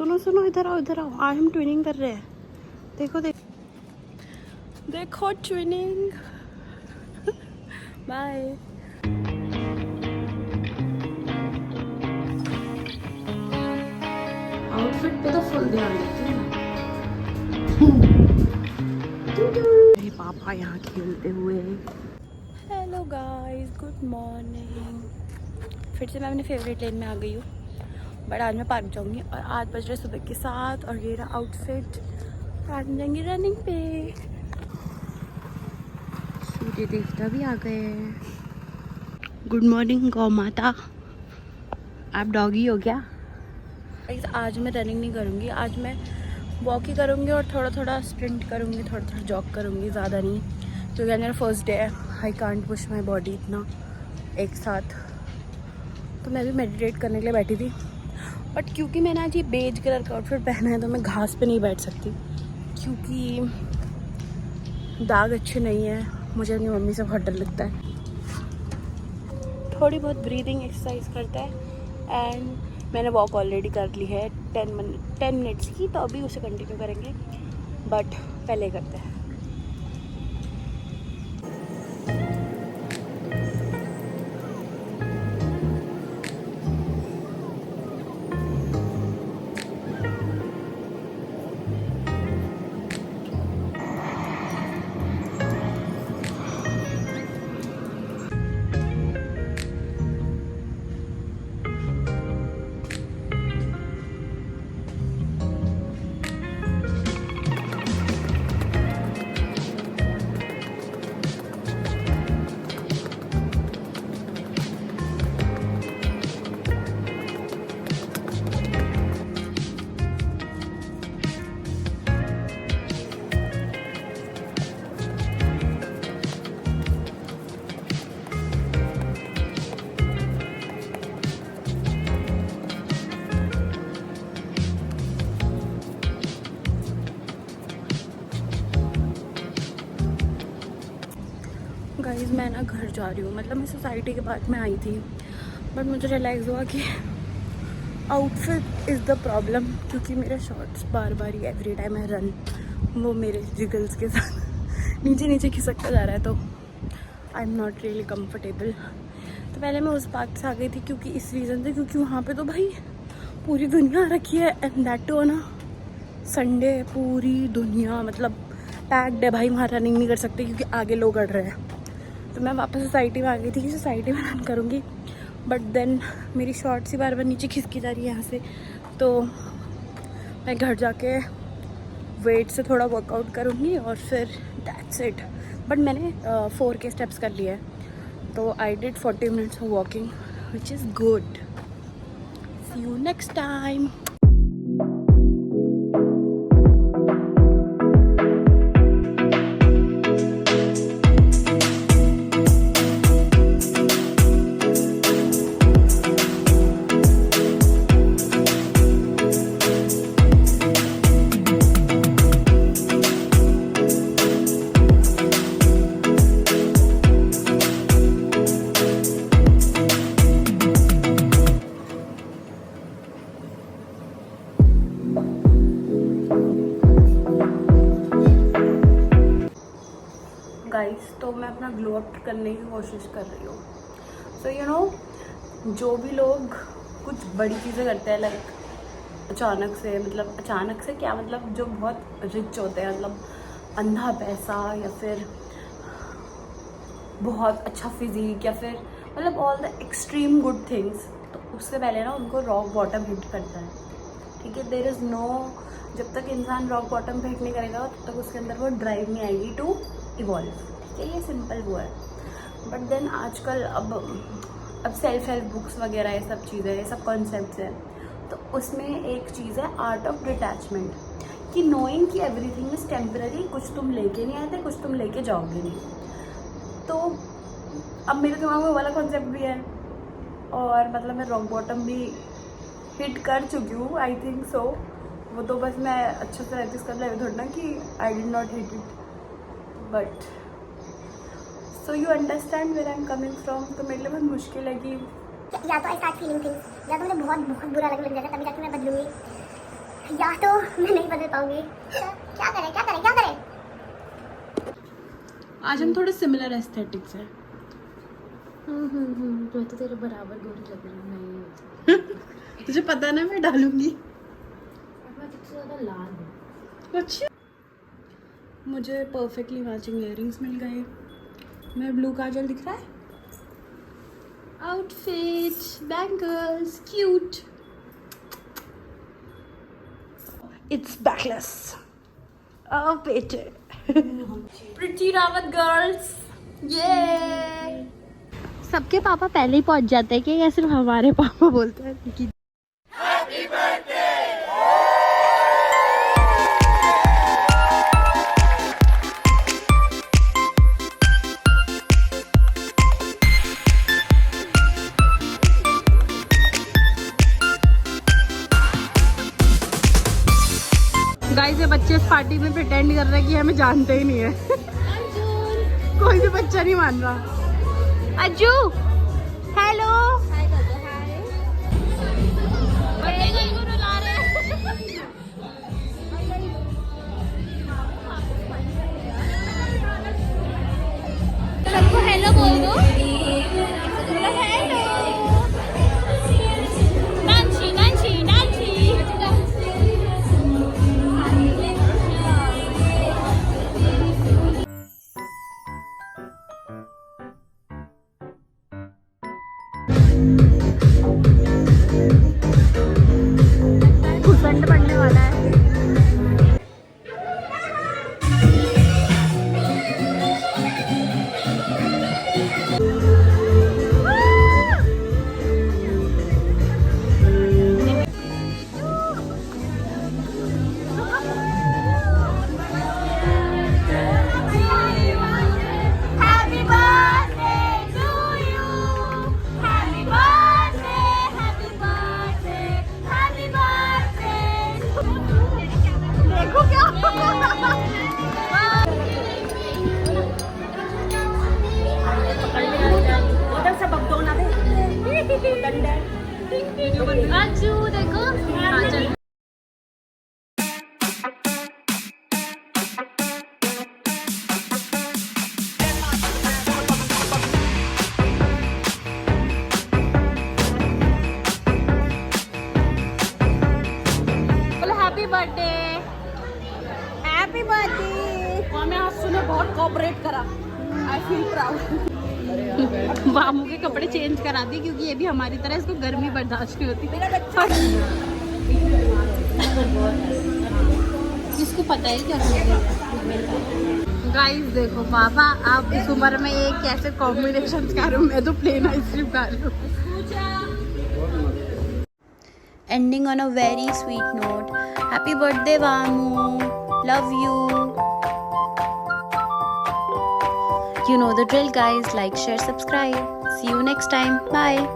सुनो सुनो, इधर आओ इधर आओ, आज हम ट्विनिंग कर रहे हैं। देखो देखो देखो ट्विनिंग। बाय। आउटफिट पे तो फुल ध्यान देती हूँ। मेरे पापा यहाँ खेलते हुए। Hello guys, good morning. फिर से मैं अपने फेवरेट लेन में आ गई हूँ, बट आज मैं पार्क जाऊँगी। और आज बज रहे सुबह के 7 और ये रहा आउटफिट। आज हम जाएंगे रनिंग पे। सूर्य देवता भी आ गए हैं। गुड मॉर्निंग गौ माता, आप डॉगी हो क्या? आज मैं रनिंग नहीं करूँगी, आज मैं वॉक ही करूँगी और थोड़ा थोड़ा स्प्रिंट करूँगी, थोड़ा थोड़ा जॉग करूँगी, ज़्यादा नहीं, क्योंकि आज मेरा फर्स्ट डे है। I can't push my body इतना एक साथ। तो मैं भी मेडिटेट करने के लिए बैठी थी, बट क्योंकि मैंने आज ये बेज कलर का आउटफिट पहना है तो मैं घास पे नहीं बैठ सकती, क्योंकि दाग अच्छे नहीं है। मुझे अपनी मम्मी से बहुत डर लगता है। थोड़ी बहुत ब्रीदिंग एक्सरसाइज करता है। एंड मैंने वॉक ऑलरेडी कर ली है 10 मिनट्स की, तो अभी उसे कंटिन्यू करेंगे, बट पहले करते हैं। गाइस मैं ना घर जा रही हूँ, मतलब मैं सोसाइटी के बाद में आई थी, बट मुझे रियलाइज़ हुआ कि आउटफिट इज़ द प्रॉब्लम, क्योंकि मेरे shorts bar bar he every time I run वो मेरे जिगल्स के साथ नीचे नीचे खिसकता जा रहा है, तो I am not really comfortable. तो पहले मैं उस पार्क से आ गई थी, क्योंकि इस रीज़न से, क्योंकि वहाँ पे तो भाई पूरी दुनिया रखी है, एंड दैट टू ना संडे, पूरी दुनिया मतलब पैक्ड है भाई। वहाँ रनिंग नहीं कर सकते क्योंकि आगे लोग अड़ रहे हैं। तो मैं वापस सोसाइटी में आ गई थी कि सोसाइटी में रन करूँगी, बट देन मेरी शॉर्ट्स ही बार बार नीचे खिसकी जा रही है यहाँ से, तो मैं घर जाके वेट से थोड़ा वर्कआउट करूँगी और फिर दैट्स इट। बट मैंने 4 के स्टेप्स कर लिए हैं, तो I did 40 minutes of walking, which is good. See you next time. Guys तो मैं अपना ग्लो अप करने की कोशिश कर रही हूँ। सो यू नो, जो भी लोग कुछ बड़ी चीज़ें करते हैं, लाइक अचानक से, मतलब अचानक से क्या, मतलब जो बहुत रिच होते हैं, मतलब अंधा पैसा या फिर बहुत अच्छा फिजिक या फिर मतलब all the extreme good things, तो उससे पहले ना उनको रॉक बॉटम हिट करता है। ठीक है, देयर इज़ नो, जब तक इंसान रॉक बॉटम पे हिट नहीं करेगा तब तक उसके अंदर वो ड्राइव नहीं आएगी टू इवॉल्व। ठीक है, ये सिंपल वो है। बट देन आजकल अब सेल्फ हेल्प बुक्स वगैरह ये सब चीज़ें, ये सब कॉन्सेप्ट्स हैं, तो उसमें एक चीज़ है आर्ट ऑफ डिटैचमेंट, कि नोइंग कि एवरीथिंग इज़ टेम्पररी। कुछ तुम लेके नहीं आए थे, कुछ तुम लेके जाओगे नहीं। तो अब मेरे दिमाग में वाला कॉन्सेप्ट भी है, और मतलब मैं रॉक बॉटम भी हिट कर चुकी हूँ, आई थिंक सो। वो तो बस मैं अच्छे से प्रैक्टिस कर रही हूँ, थोड़ा ना कि I did not hit it, but so you understand where I am coming from. तो मेरे लिए बहुत मुश्किल है कि या तो आई स्टार्ट फीलिंग थिंग्स, या तो मुझे बहुत बहुत बुरा लग जाएगा, तभी जाके मैं बदलूंगी। या तो मैं नहीं बदल पाऊंगी, क्या करें क्या करें क्या करें। आज हम थोड़े सिमिलर एस्थेटिक्स हैं। मैं तो तेरे बराबर गोरी लग रही हूँ। नहीं तुझे पता ना मैं डालूंगी। मैं तुझसे ज़्यादा लाल हूँ। अच्छा, मुझे परफेक्टली मैचिंग इयररिंग्स मिल गए। मैं ब्लू काजल दिख रहा है। Outfit, bangles, cute. It's backless. Oh, बेटे। प्रिटी रावत गर्ल्स, ये सबके पापा पहले ही पहुंच जाते हैं कि या सिर्फ हमारे पापा बोलते हैं कि गाइस, ये बच्चे इस पार्टी में प्रिटेंड कर रहे हैं कि हमें जानते ही नहीं है। कोई भी बच्चा नहीं मान रहा। अज्जू, हेलो। सबको हेलो बोल दो। हेलो नांची नांची नांची। ठंड पड़ने वाला है। आजू देखो। Happy birthday, happy birthday. मामे आंसू ने बहुत कोऑपरेट करा। I feel proud. मामू के कपड़े चेंज करा दिए क्योंकि ये भी हमारी तरह, इसको गर्मी बर्दाश्त नहीं होती। किसको पता है क्या करना। गाइस देखो, पापा आप इस उम्र में ये कैसे कॉम्बिनेशन खा रहे हो। मैं तो प्लेन आइसक्रीम खा रही हूँ। Ending on a very sweet note. Happy birthday, Vamu. Love you. You know the drill, guys. Like, share, subscribe. See you next time. Bye.